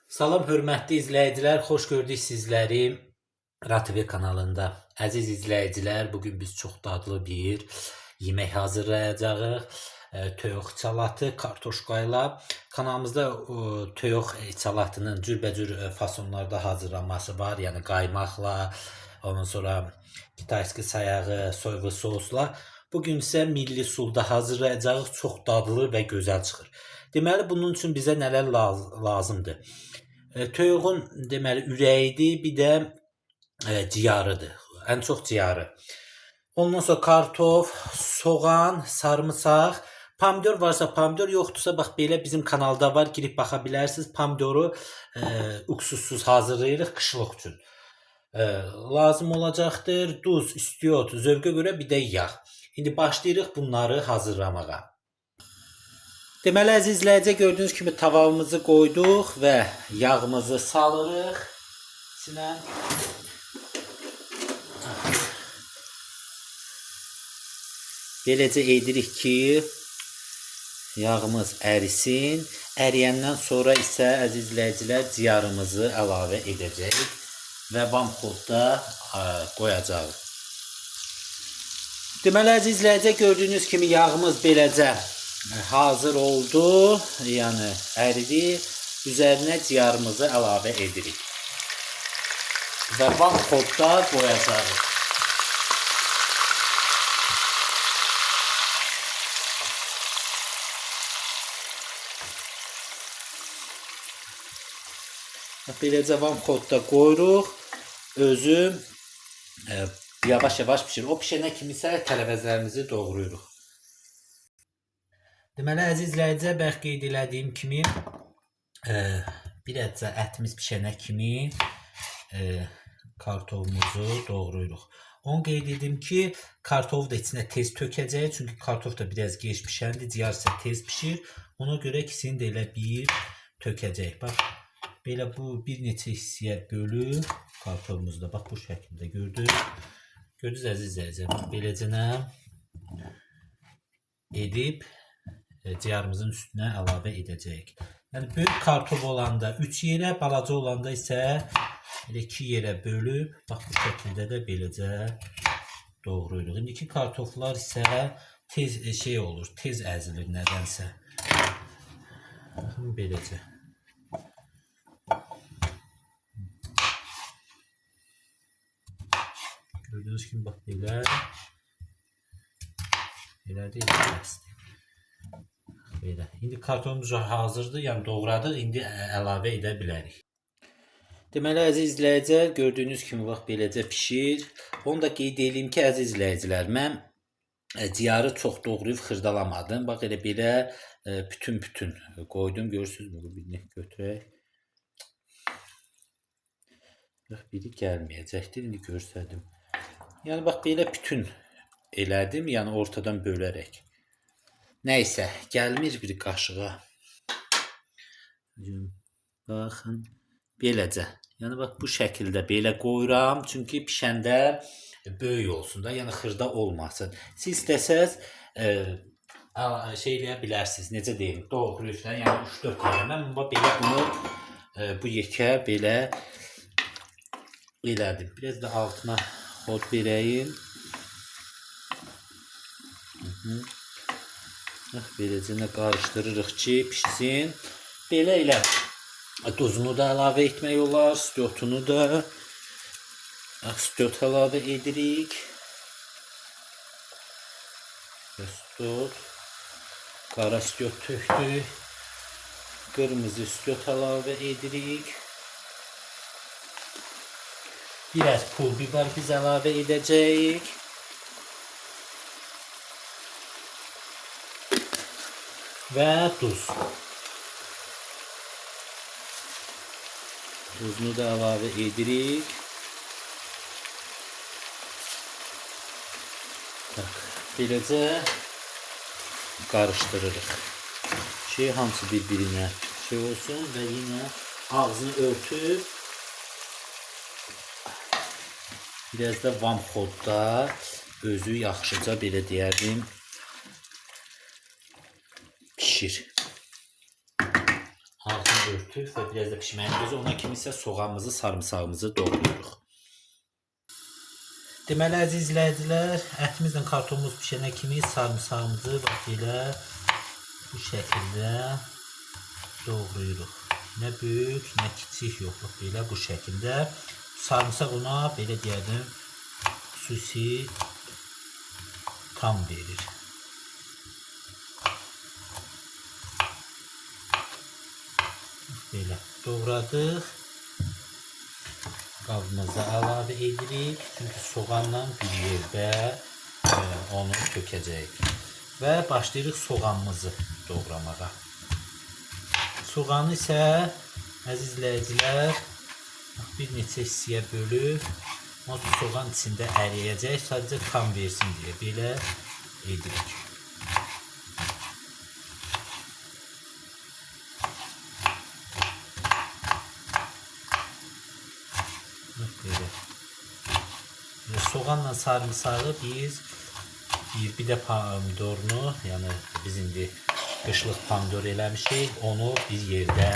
Salam hörmətli izləyicilər, xoş gördük sizləri RTV kanalında. Əziz izləyicilər, bugün biz çox dadlı bir yemək hazırlayacağıq. Toyuq içalatı, kartoşka ilə. Kanalımızda toyuq içalatının cürbəcür fasonlarda hazırlanması var. Yəni qaymaqla, ondan sonra kitayski sayağı, soylu sosla. Bugün isə milli sulda hazırlayacağıq. Çox dadlı və gözəl çıxır. Deməli, bunun üçün bizə nələr lazımdır? Toyuğun deməli ürəyidir, bir də ciyarıdır. Ən çox ciyarı. Ondan sonra kartof, soğan, sarımsaq, pomidor varsa pomidor, yoxdursa bax belə bizim kanalda var, girib baxa bilərsiniz. Pomidoru uksussuz hazırlayırıq qışlıq üçün. Lazım olacaqdır duz, istiot, zövqə görə bir də yağ. İndi başlayırıq bunları hazırlamağa. Deməli, əziz izləyicilər, gördüyünüz kimi tavamızı qoyduq və yağımızı salırıq içinə. Beləcə edirik ki, yağımız ərisin. Əriyəndən sonra isə, əziz izləyicilər, ciyarımızı əlavə edəcəyik və vamxodda qoyacağıq. Deməli, əziz izləyicilər, gördüyünüz kimi yağımız beləcə hazır oldu, yəni əridi. Üzərinə ciyarımızı əlavə edirik və vamxodda qoyacağıq. Beləcə vamxodda qoyuruq, özü yavaş-yavaş pişir. O pişənə kimi isə tərəvəzlərimizi doğrayırıq. Deməli, əziz izləyicilər, bəx qeyd elədiyim kimi bir əcə ətimiz pişənə kimi kartofumuzu doğrayırıq. Onu qeyd edim ki, kartofu da içinə tez tökəcək, çünki kartof da biraz gec pişəndir, ciyar isə tez pişir. Ona görə ikisini də elə bir tökəcək. Bax, belə bu bir neçə hissəyə bölüb kartofumuzu da bax bu şəkildə gördük. Gördünüz əziz izləyicilər, beləcə edib ciyarımızın üstünə əlavə edəcəyik. Yəni böyük kartof olanda 3 yerə, balaca olanda isə 2 yerə bölüb, bax bu şəkildə də beləcə doğrayırıq. İndiki kartoflar isə tez olur, tez əzilir nədənsə. Baxın beləcə. Gördüyünüz kimi bax belə. Belə deyil, bəsdir. Belə. İndi kartofumuz hazırdır, yəni doğradıq, indi əlavə edə bilərik. Deməli, əziz izləyicilər, gördüyünüz kimi bax beləcə pişir. Onu da qeyd edeyim ki, əziz izləyicilər, mən ciyarı çox doğrayıb xırdalamadım. Bax elə belə bütün qoydum, görürsünüz mü? Birini götürək. Bax, biri gəlməyəcəkdir, indi görsədim. Yəni bax belə bütün elədim, yəni ortadan bölərək. Nəysə, gəlmir bir qaşığa. Baxın, beləcə. Yəni, bax, bu şəkildə belə qoyuram. Çünki pişəndə böyük olsun da, yəni xırda olmasın. Siz istəsəz, şey eləyə bilərsiniz, necə deyim, doğrayırsan, yəni 3-4 yerə. Mən belə bunu, bu yekə belə elədim. Biraz da altına xod verəyim. Beləcə qarışdırırıq ki, pişsin. Belə elə duzunu da əlavə etmək olar, istiotunu da. İstiot əlavə edirik. İstiot. Qara istiot tökdük. Qırmızı istiot əlavə edirik. Biraz pul biber biz əlavə edəcəyik. Və duz. Duzunu da əlavə edirik. Beləcə qarışdırırıq ki, hamısı bir-birinə şey olsun və yenə ağzını örtüb biraz da vamxodda özü yaxşıca belə deyərdim pişir. Ağzını örtüb və biraz da pişməyə gözü. Ona kimi isə soğanımızı, sarımsağımızı doğruyoruz. Deməli əziz izləyicilər, ətimizlə kartonumuz pişənə kimi sarımsağımızı bax belə bu şəkildə doğrayırıq. Nə böyük, nə kiçik yox, bax belə bu şəkildə. Sarımsaq ona belə deyəlim xüsusi tam verir. Belə doğradıq. Qabımıza əlavə edirik. Çünki soğanla bir yerdə onu tökəcəyik. Və başlayırıq soğanımızı doğramağa. Soğanı isə əziz izləyicilər bir neçə hissəyə bölüb soğan içində əriyəcək. Sadəcə tam versin deyə belə edirik. Soğanla sarımsağı biz bir də pomidorunu, yəni biz indi qışlıq pomidor eləmişik, onu bir yerdə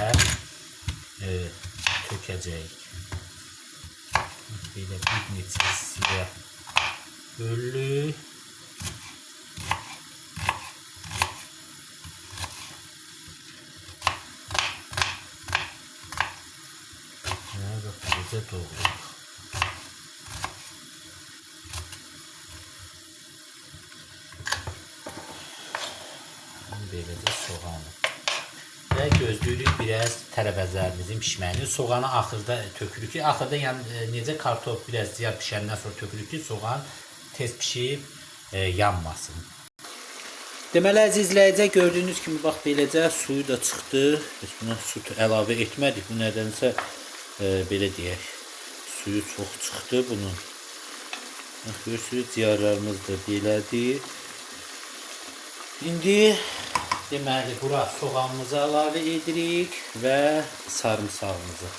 tökəcəyik. Belə bir neçə hissəyə bölürük. Və beləcə doğrayırıq. Beləcə soğanı. Və gözləyirik biraz tərəvəzlərimizin pişməyini. Soğanı axırda tökürük ki, axırda yəni necə kartof biraz ziyad pişəndən sonra tökürük ki, soğan tez pişib yanmasın. Deməli əziz izləyicilər, gördüyünüz kimi bax beləcə suyu da çıxdı. Biz buna su əlavə etmədik. Bu nədənsə belə deyək, suyu çox çıxdı bunun. Görürsünüz, ciyarlarımız da belədir. İndi deməli bura soğanımızı əlavə edirik və sarımsağımızı.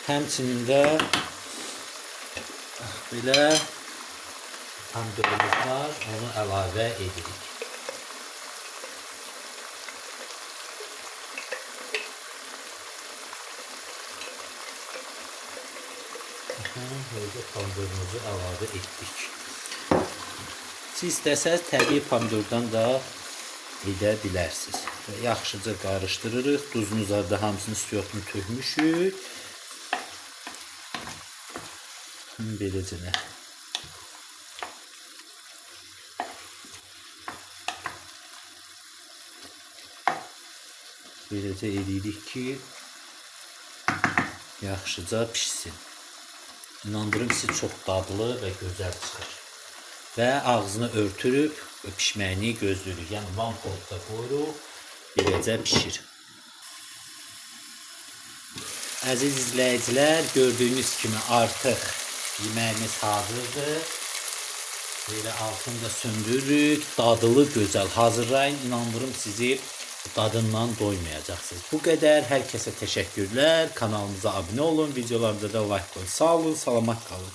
Həmçinin də belə pomidorumuz var, onu əlavə edirik. Böyle pomidorumuzu əlavə etdik. Siz istəsəz təbii pomidordan da edə bilərsiniz. Yaxşıca qarışdırırıq. Duzumuzu da hamısını istiyorunu tökmüşük. Beləcə nə? Beləcə edirik ki, yaxşıca pişsin. İnandırım sizi çox dadlı və gözəl çıxır. Və ağzını örtürüb pişməyini gözləyirik. Yəni van polkda qoyuruq, beləcə pişir. Əziz izləyicilər, gördüyünüz kimi artıq yeməyimiz hazırdır. Belə altını da söndürürük. Dadlı, gözəl hazırlayın. İnandırım sizi dadından doymayacaqsınız. Bu qədər. Hər kəsə təşəkkürlər. Kanalımıza abunə olun. Videolarımıza da like qoyun. Sağ olun, salamat qalın.